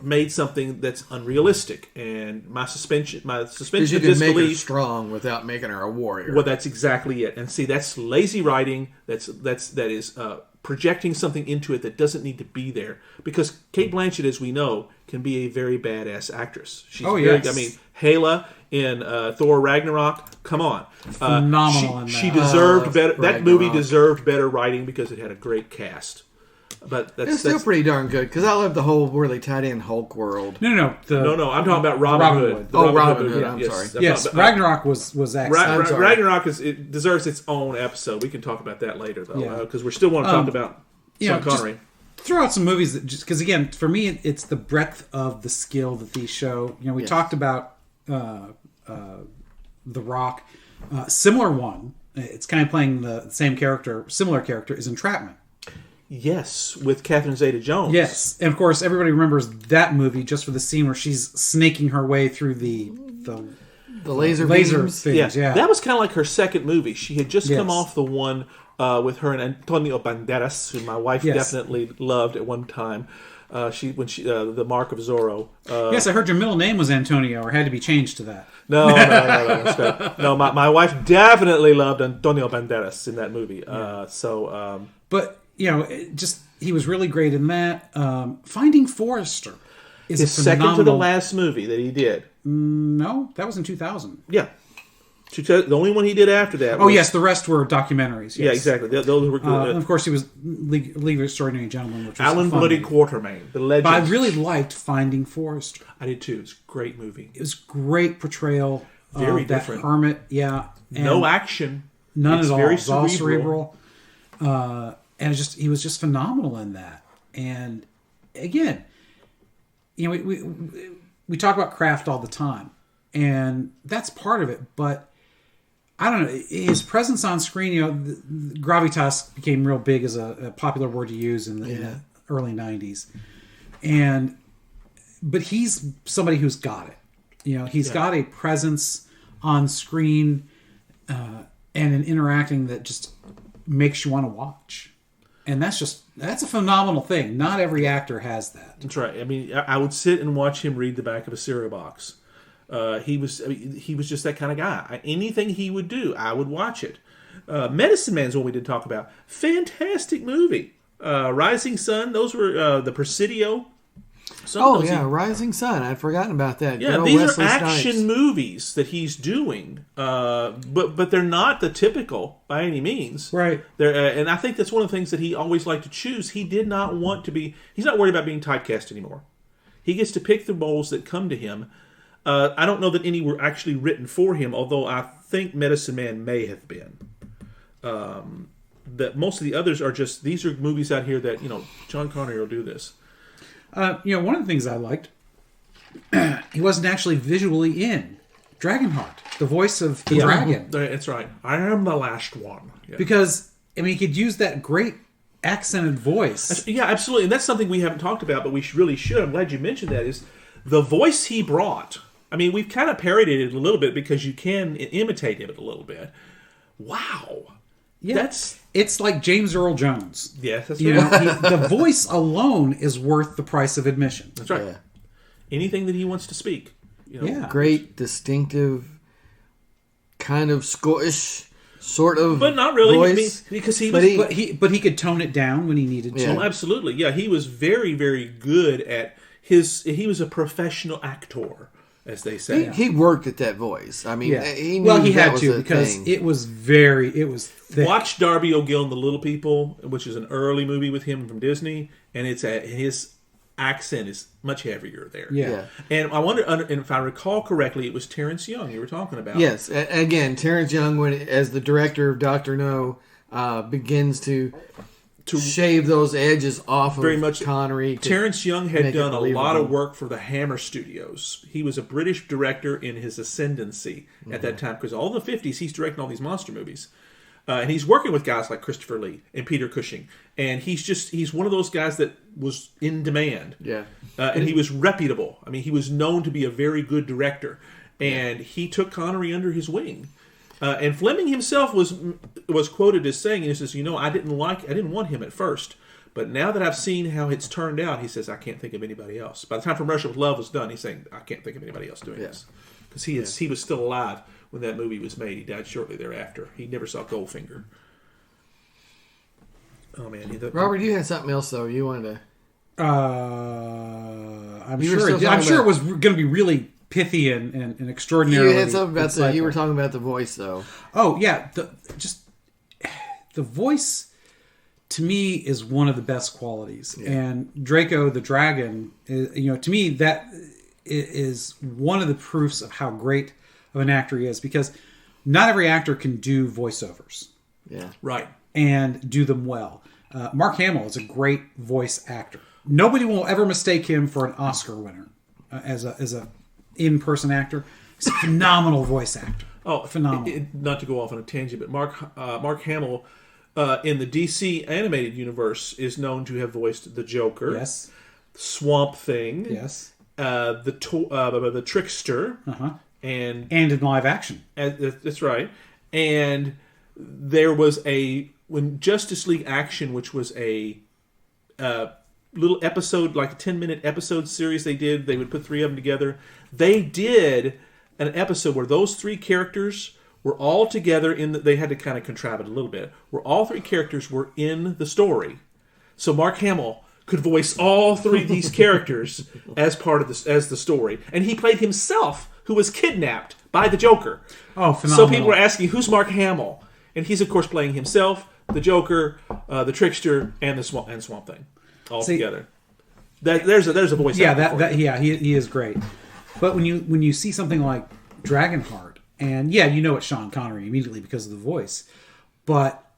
made something that's unrealistic, and my suspension Because of you can make her disbelief. strong without making her a warrior. Well, that's exactly it. And see, that's lazy writing. That is projecting something into it that doesn't need to be there. Because Kate Blanchett, as we know, can be a very badass actress. She's yes. I mean, Hela in Thor Ragnarok. Come on, Phenomenal in that. She deserved better. That movie Ragnarok. deserved better writing because it had a great cast. But it's still pretty darn good because I love the whole really tied in Hulk world. No. No. I'm talking about Robin Robin Hood. Hood. The Oh, Robin movie. Hood, I'm sorry. Yes, Ragnarok was excellent. I'm sorry. Ragnarok it deserves its own episode. We can talk about that later, though, Yeah. because we still want to talk about Sean Connery. Just throw out some movies that just because again, for me, it's the breadth of the skill that these show. You know, we talked about The Rock. Similar one. It's kind of playing the same character. Similar character is Entrapment. Yes, with Catherine Zeta-Jones. Yes, and of course, everybody remembers that movie just for the scene where she's snaking her way through the laser beams. things. Yeah, That was kind of like her second movie. She had just come Yes. off the one with her and Antonio Banderas, who my wife definitely loved at one time. The Mark of Zorro. Yes, I heard your middle name was Antonio, or had to be changed to that. No. That's good. No, my wife definitely loved Antonio Banderas in that movie. But you know, he was really great in that. Finding Forrester is his a phenomenal... second to the last movie that he did. No, that was in 2000. Yeah. The only one he did after that. Oh, yes, the rest were documentaries. Yes. Yeah, exactly. Those were good. And of course, he was League of Extraordinary Gentlemen, which was Alan a fun Bloody movie. Quatermain, the legend. But I really liked Finding Forrester. I did too. It's a great movie. It was great portrayal Very of that different. hermit. Yeah, and No action. none It's at all. very It was all cerebral. and he was just phenomenal in that. And again, you know, we talk about craft all the time, and that's part of it. But I don't know, his presence on screen. You know, the gravitas became real big as a popular word to use in the early '90s, but he's somebody who's got it. You know, he's got a presence on screen and an interacting that just makes you want to watch. And that's a phenomenal thing. Not every actor has that. That's right. I mean, I would sit and watch him read the back of a cereal box. He was just that kind of guy. Anything he would do, I would watch it. Medicine Man is what we did talk about. Fantastic movie. Rising Sun. Those were the Presidio. Rising Sun. I'd forgotten about that. Yeah, Good these Wesley are Snipes. action movies that he's doing, but they're not the typical by any means. Right. And I think that's one of the things that he always liked to choose. He did not want to be. He's not worried about being typecast anymore. He gets to pick the roles that come to him. I don't know that any were actually written for him, although I think Medicine Man may have been. That most of the others are just these are movies out here that Sean Connery will do this. One of the things I liked, he wasn't actually visually in Dragonheart, the voice of the dragon. That's right. I am the last one. Yeah. Because, I mean, he could use that great accented voice. Yeah, absolutely. And that's something we haven't talked about, but we really should. I'm glad you mentioned that, is the voice he brought. I mean, we've kind of parodied it a little bit because you can imitate it a little bit. Wow. Yeah, it's like James Earl Jones. Yes, that's You right. know, the voice alone is worth the price of admission. That's right. Yeah. Anything that he wants to speak. Yeah. Great, distinctive, kind of Scottish sort of, but not really, voice, because he could tone it down when he needed to. Yeah. Oh, absolutely, yeah. He was very, very good at he was a professional actor, as they say. He worked at that voice. I mean, he knew he that had was to a because thing. it was thick. Watch Darby O'Gill and the Little People, which is an early movie with him from Disney, and his accent is much heavier there. Yeah. And I wonder, and if I recall correctly, it was Terrence Young you were talking about. Yes, again, Terrence Young, as the director of Dr. No, begins to shave those edges off very of much Connery. Terrence Young had done a lot of work for the Hammer Studios. He was a British director in his ascendancy at that time, because all the 50s he's directing all these monster movies. And he's working with guys like Christopher Lee and Peter Cushing. And he's one of those guys that was in demand. Yeah. And he was reputable. I mean, he was known to be a very good director. And he took Connery under his wing. And Fleming himself was quoted as saying, he says, I didn't want him at first. But now that I've seen how it's turned out, he says, I can't think of anybody else. By the time From Russia with Love was done, he's saying, I can't think of anybody else doing this. Because he was still alive when that movie was made. He died shortly thereafter. He never saw Goldfinger. Oh, man. Robert, you had something else, though. You wanted to... I'm sure it was going to be really pithy and extraordinary. You had something about you were talking about the voice, though. Oh, yeah. The voice, to me, is one of the best qualities. Yeah. And Draco the Dragon, to me, that is one of the proofs of how great of an actor he is, because not every actor can do voiceovers. Yeah. Right. And do them well. Mark Hamill is a great voice actor. Nobody will ever mistake him for an Oscar winner as a in-person actor. He's a phenomenal voice actor. Oh, phenomenal! Not to go off on a tangent, but Mark Hamill in the DC animated universe is known to have voiced the Joker. Yes. Swamp Thing. Yes. The Trickster. Uh-huh. And in live action. That's right. And there was when Justice League Action, which was a little episode, like a 10-minute episode series they would put three of them together. They did an episode where those three characters were all together they had to kind of contrive it a little bit, where all three characters were in the story. So Mark Hamill could voice all three of these characters as part of as the story. And he played himself, who was kidnapped by the Joker. Oh, phenomenal. So people were asking, who's Mark Hamill? And he's, of course, playing himself, the Joker, the Trickster, and Swamp Thing all together. There's a voice actor. He is great. But when you see something like Dragonheart, and it's Sean Connery immediately because of the voice, but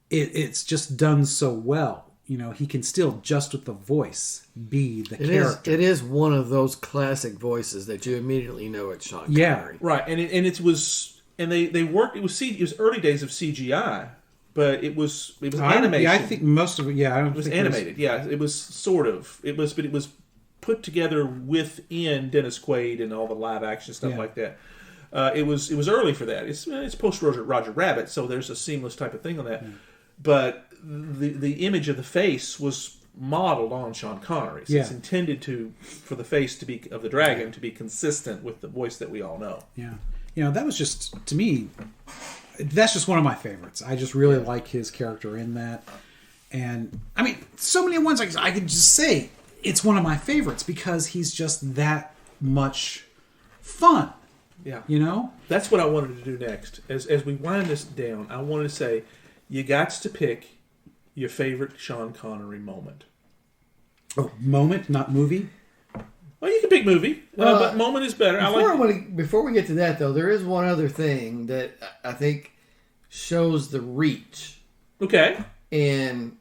it's just done so well. He can still, just with the voice, be the character. It is one of those classic voices that you immediately know it's Sean Connery. Right. And they worked. It was early days of CGI, but it was animation. I think most of it. Yeah, it was animated. It was sort of. It was put together within Dennis Quaid and all the live action stuff like that. It was early for that. It's post Roger Rabbit, so there's a seamless type of thing on that. Yeah. But the image of the face was modeled on Sean Connery. So it's intended for the face of the dragon to be consistent with the voice that we all know. Yeah. That was just, to me, that's just one of my favorites. I just really like his character in that. And, I mean, so many ones I could just say it's one of my favorites because he's just that much fun. Yeah. That's what I wanted to do next. As we wind this down, I wanted to say, you got to pick your favorite Sean Connery moment. Oh, moment, not movie? Well, you can pick movie, but moment is better. Before we get to that, though, there is one other thing that I think shows the reach. Okay. And,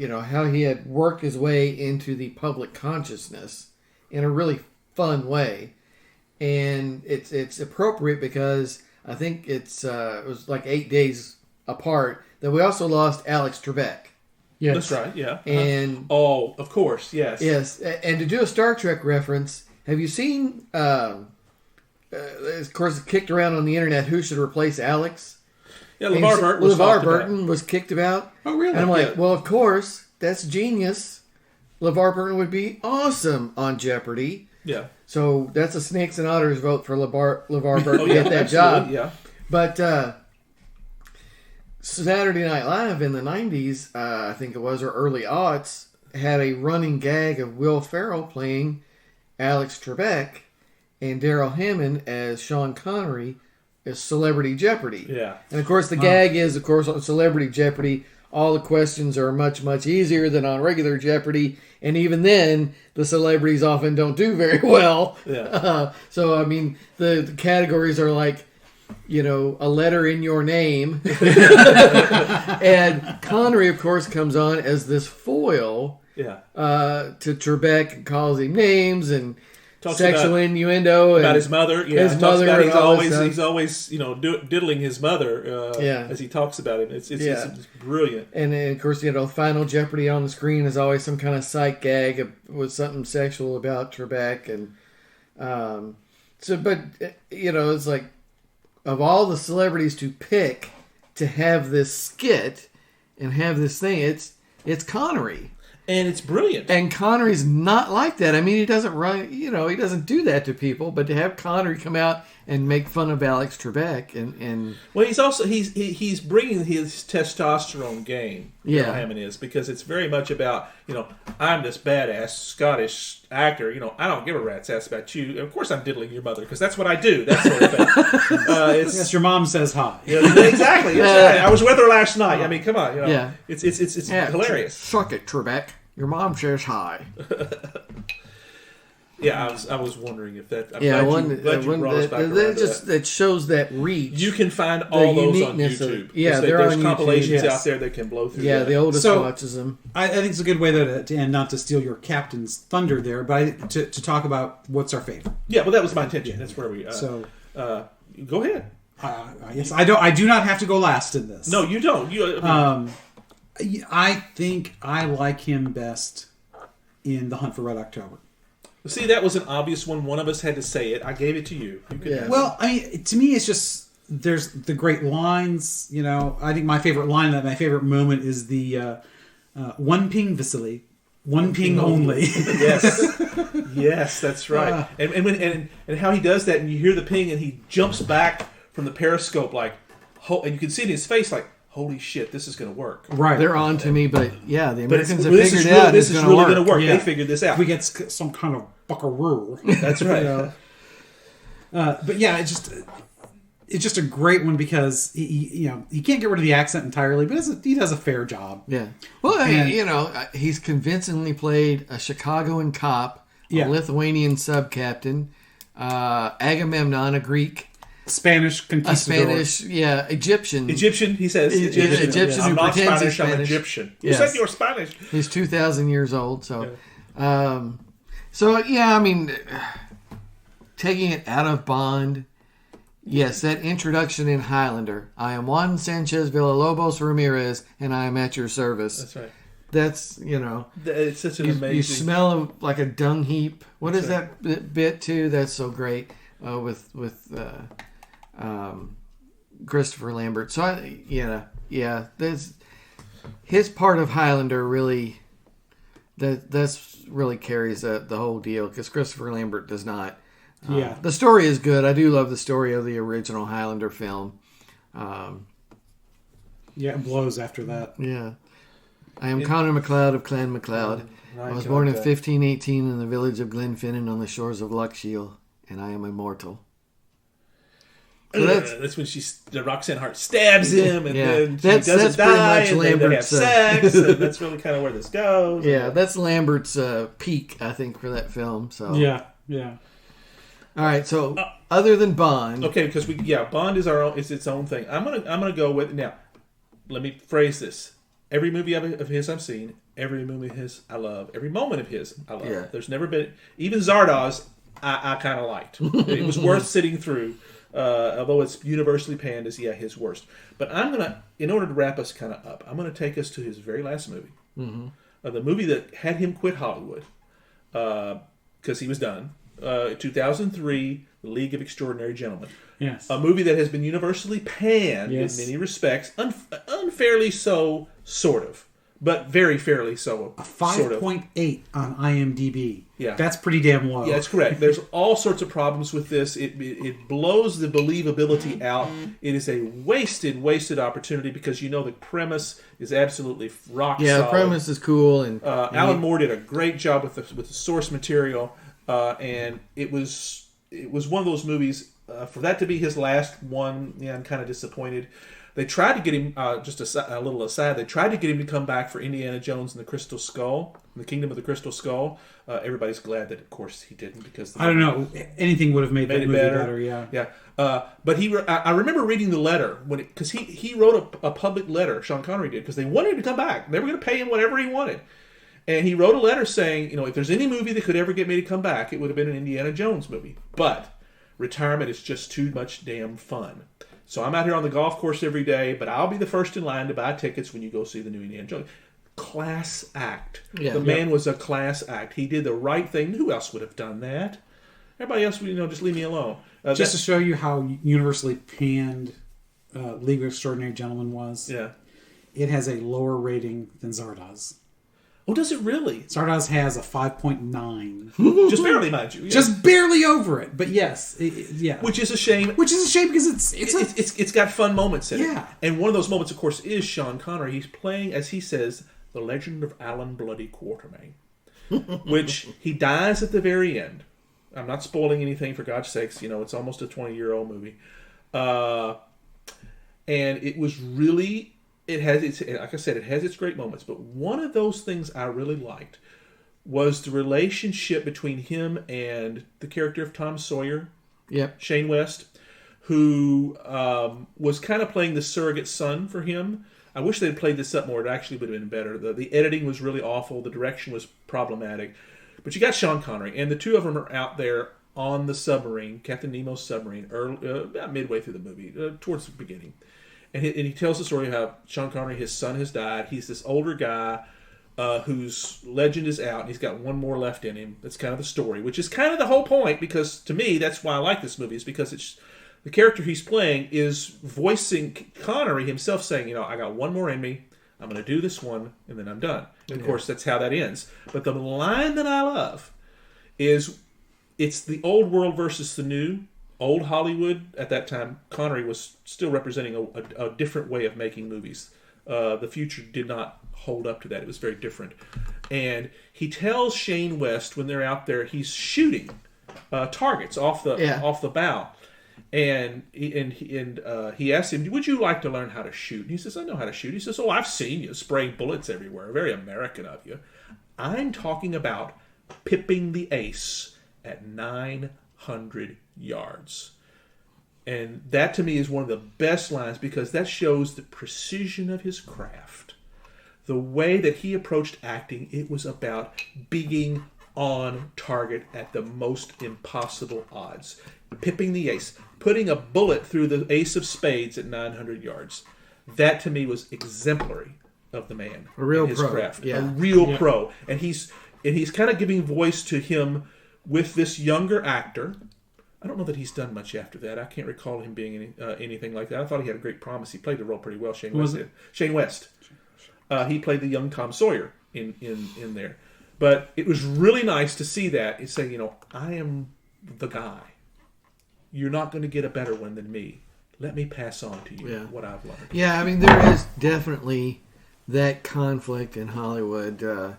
how he had worked his way into the public consciousness in a really fun way. And it's appropriate because I think it was like 8 days apart that we also lost Alex Trebek. Yes. That's right, yeah. And of course, yes. Yes, and to do a Star Trek reference, have you seen, of course, kicked around on the internet, who should replace Alex? Yeah, LeVar Burton was kicked about. Oh, really? And I'm like, well, of course, that's genius. LeVar Burton would be awesome on Jeopardy. Yeah. So that's a Snakes and Otters vote for LeVar Burton to get that job. Yeah. But Saturday Night Live in the 90s, I think it was, or early aughts, had a running gag of Will Ferrell playing Alex Trebek and Daryl Hammond as Sean Connery as Celebrity Jeopardy. Yeah. And of course the gag is, of course, on Celebrity Jeopardy, all the questions are much, much easier than on regular Jeopardy. And even then, the celebrities often don't do very well. Yeah. So, I mean, the categories are like, a letter in your name. And Connery, of course, comes on as this foil to Trebek and calls him names and talks sexual innuendo. About his mother. Yeah, his mother. He's always diddling his mother as he talks about him. It's brilliant. And then, of course, Final Jeopardy on the screen is always some kind of sight gag with something sexual about Trebek. And it's like, of all the celebrities to pick to have this skit and have this thing, it's Connery. And it's brilliant. And Connery's not like that. I mean, he doesn't he doesn't do that to people. But to have Connery come out and make fun of Alex Trebek and well, he's also he's bringing his testosterone game. Yeah, Hammond is, because it's very much about I'm this badass Scottish actor. I don't give a rat's ass about you. Of course, I'm diddling your mother because that's what I do. That sort of thing. Yes, your mom says hi. Exactly. Right. I was with her last night. I mean, come on. Yeah, it's hilarious. Suck it, Trebek. Your mom says hi. Yeah, I was wondering if that. That shows that reach. You can find all those on YouTube. There's compilations YouTube, out there that can blow through. Yeah, the oldest watches them. I think it's a good way to end, not to steal your captain's thunder there, but to talk about what's our favorite. Yeah, well, that was my intention. That's where we. Go ahead. Yes, I do not have to go last in this. No, you don't. I think I like him best in The Hunt for Red October. See, that was an obvious one. One of us had to say it. I gave it to you. Well, I mean, to me, it's just there's the great lines. I think my favorite line, my favorite moment, is the one ping Vasily, one ping only. Yes, that's right. And how he does that, and you hear the ping, and he jumps back from the periscope and you can see it in his face holy shit, this is going to work. Right. They're on to me, but the Americans have figured out this is really going to work. Yeah. They figured this out. We get some kind of buckaroo. That's right. But yeah, it's just a great one because he can't get rid of the accent entirely, but he does a fair job. Yeah. Well, he's convincingly played a Chicagoan cop, a Lithuanian sub-captain, Agamemnon, a Greek. Spanish conquistador. Egyptian. Egyptian, he says. Egyptian I'm who not pretends Spanish, he's I'm Spanish. Egyptian. Yes. You said you're Spanish. He's 2,000 years old, so... I mean, taking it out of Bond, yes, that introduction in Highlander. I am Juan Sanchez Villalobos Ramirez, and I am at your service. That's right. That's, It's such an amazing... You smell like a dung heap. What is that bit, too? That's so great with Christopher Lambert. So, there's his part of Highlander really... That's really carries the whole deal because Christopher Lambert does not. The story is good. I do love the story of the original Highlander film. It blows after that. Yeah. I am Connor MacLeod of Clan MacLeod. I was born in 1518 in the village of Glenfinnan on the shores of Lochshiel, and I am immortal. So that's when Roxanne Hart stabs him, and then she doesn't die, and they have sex, and that's really kind of where this goes. Yeah, that's Lambert's peak, I think, for that film. So yeah. All right, so other than Bond, okay, because Bond is its own thing. I'm gonna go with now. Let me phrase this: every movie of his I've seen, every movie of his I love, every moment of his I love. Yeah. There's never been even Zardoz I kind of liked. It was worth sitting through. Although it's universally panned as his worst. But I'm gonna, in order to wrap us kind of up, I'm gonna take us to his very last movie, the movie that had him quit Hollywood because he was done. 2003, The League of Extraordinary Gentlemen. Yes, a movie that has been universally panned in many respects, unfairly so, sort of. but very fairly so. A 5.8 on IMDb. Yeah. That's pretty damn low. Yeah, that's correct. There's all sorts of problems with this. It blows the believability out. It is a wasted opportunity because the premise is absolutely rock solid. Yeah, the premise is cool. And Alan Moore did a great job with the source material, and it was one of those movies. For that to be his last one, I'm kind of disappointed. They tried to get him, just a little aside, they tried to get him to come back for Indiana Jones and the Crystal Skull, the Kingdom of the Crystal Skull. Everybody's glad that, of course, he didn't because... I don't know. Anything would have made that movie better, yeah. Yeah. But I remember reading the letter, because he wrote a public letter, Sean Connery did, because they wanted him to come back. They were going to pay him whatever he wanted. And he wrote a letter saying, if there's any movie that could ever get me to come back, it would have been an Indiana Jones movie. But retirement is just too much damn fun. So I'm out here on the golf course every day, but I'll be the first in line to buy tickets when you go see the new Indiana Jones. Class act. Yeah, the man was a class act. He did the right thing. Who else would have done that? Everybody else would, just leave me alone. Just to show you how universally panned League of Extraordinary Gentlemen was. Yeah. It has a lower rating than Zardoz. Oh, does it really? Zardoz has a 5.9. Just barely, mind you. Yeah. Just barely over it, but yes. Yeah. Which is a shame. Which is a shame because it's got fun moments in it. Yeah. And one of those moments, of course, is Sean Connery. He's playing, as he says, the legend of Alan Bloody Quatermain, which he dies at the very end. I'm not spoiling anything, for God's sakes. It's almost a 20-year-old movie. And it was really... It has its, like I said, it has its great moments. But one of those things I really liked was the relationship between him and the character of Tom Sawyer, Shane West, who was kind of playing the surrogate son for him. I wish they'd played this up more. It actually would have been better. The editing was really awful. The direction was problematic. But you got Sean Connery, and the two of them are out there on the submarine, Captain Nemo's submarine, about midway through the movie, towards the beginning. And he tells the story of how Sean Connery, his son, has died. He's this older guy whose legend is out, and he's got one more left in him. That's kind of the story, which is kind of the whole point, because to me, that's why I like this movie, is because it's the character he's playing is voicing Connery himself saying, I got one more in me. I'm going to do this one, and then I'm done. And of course, that's how that ends. But the line that I love is, it's the old world versus the new. Old Hollywood, at that time, Connery was still representing a different way of making movies. The future did not hold up to that. It was very different. And he tells Shane West, when they're out there, he's shooting targets off the bow. And he asks him, would you like to learn how to shoot? And he says, I know how to shoot. He says, I've seen you spraying bullets everywhere. Very American of you. I'm talking about pipping the ace at 900 yards. And that to me is one of the best lines, because that shows the precision of his craft. The way that he approached acting, it was about being on target at the most impossible odds. Pipping the ace, putting a bullet through the ace of spades at 900 yards. That to me was exemplary of the man. A real his pro. craft. Yeah. A real pro. And he's kind of giving voice to him with this younger actor. I don't know that he's done much after that. I can't recall him being anything like that. I thought he had a great promise. He played the role pretty well. Shane West did. Shane West. He played the young Tom Sawyer in there. But it was really nice to see that. It's saying, I am the guy. You're not going to get a better one than me. Let me pass on to you what I've learned. Yeah, I mean, there is definitely that conflict in Hollywood. The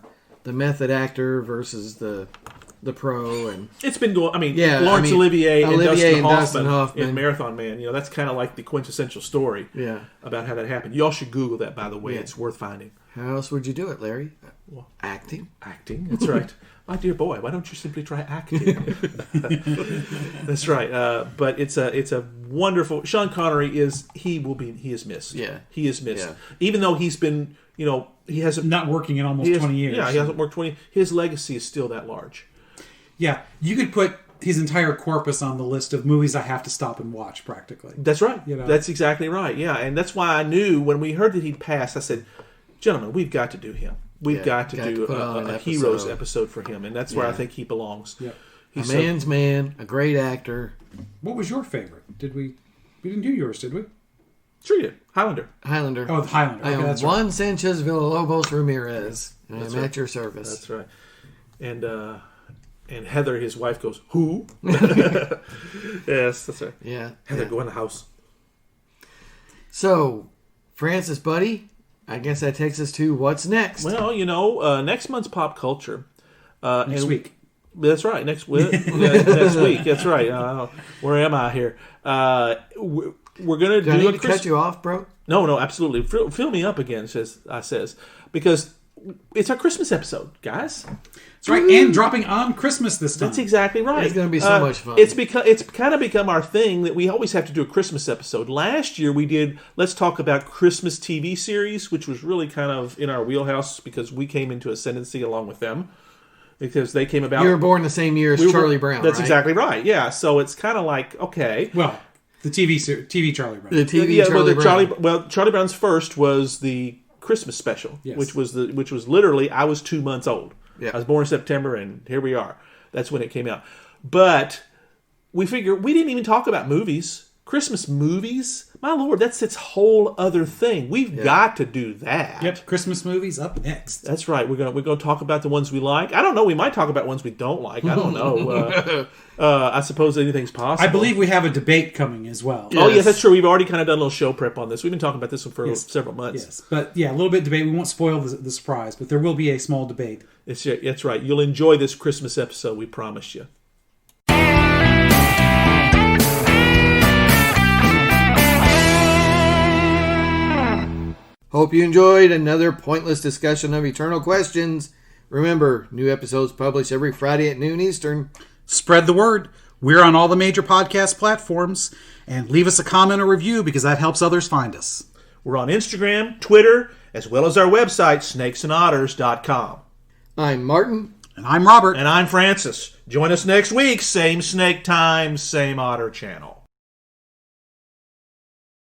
method actor versus the pro, and it's been going. Laurence Olivier and Dustin Hoffman in Marathon Man. That's kind of like the quintessential story. About how that happened. You all should Google that, by the way. It's worth finding. How else would you do it, Larry? Well, acting. That's right. My dear boy, why don't you simply try acting? That's right. But it's a wonderful. Sean Connery is missed. Yeah, he is missed. Yeah. Even though he's been, he hasn't not working in almost 20 years. Yeah, he hasn't worked 20. His legacy is still that large. Yeah, you could put his entire corpus on the list of movies I have to stop and watch, practically. That's right. That's exactly right. Yeah, and that's why I knew when we heard that he'd passed, I said, gentlemen, we've got to do him. We've got to do a Heroes episode for him, and that's where I think he belongs. Yeah. He's a man's man, a great actor. What was your favorite? We didn't do yours, did we? Sure you did. Highlander. Highlander. Oh, the Highlander. I Okay, am that's Juan right. Sanchez Villalobos Ramirez. I am right. at your service. That's right. And Heather, his wife, goes, who? Yes, that's right. Yeah. Heather, go in the house. So, Francis, buddy, I guess that takes us to what's next. Well, next month's pop culture. Next week. That's right. Next week. That's right. Where am I here? We're going to do I need to cut you off, bro? No, absolutely. Fill me up again, says, because it's our Christmas episode, guys. That's right, and dropping on Christmas this time. That's exactly right. It's going to be so much fun. It's kind of become our thing that we always have to do a Christmas episode. Last year we did Let's Talk About Christmas TV series, which was really kind of in our wheelhouse because we came into ascendancy along with them. Because they came about. You were born the same year as Charlie Brown, That's right? exactly right, yeah. So it's kind of like, okay. Well, the TV Charlie Brown. The TV Charlie Brown. Charlie Brown's first was the Christmas special, Yes. which was literally, I was 2 months old. Yeah. I was born in September, and here we are. That's when it came out. But we figure we didn't even talk about movies. Christmas movies? My Lord, that's its whole other thing. We've got to do that. Yep, Christmas movies up next. That's right. We're gonna talk about the ones we like. I don't know. We might talk about ones we don't like. I don't know. I suppose anything's possible. I believe we have a debate coming as well. Oh, yes, that's true. We've already kind of done a little show prep on this. We've been talking about this for several months. Yes, but yeah, a little bit of debate. We won't spoil the surprise, but there will be a small debate. That's right. You'll enjoy this Christmas episode. We promise you. Hope you enjoyed another pointless discussion of eternal questions. Remember, new episodes published every Friday at noon Eastern. Spread the word. We're on all the major podcast platforms. And leave us a comment or review because that helps others find us. We're on Instagram, Twitter, as well as our website, snakesandotters.com. I'm Martin. And I'm Robert. And I'm Francis. Join us next week. Same snake time, same otter channel.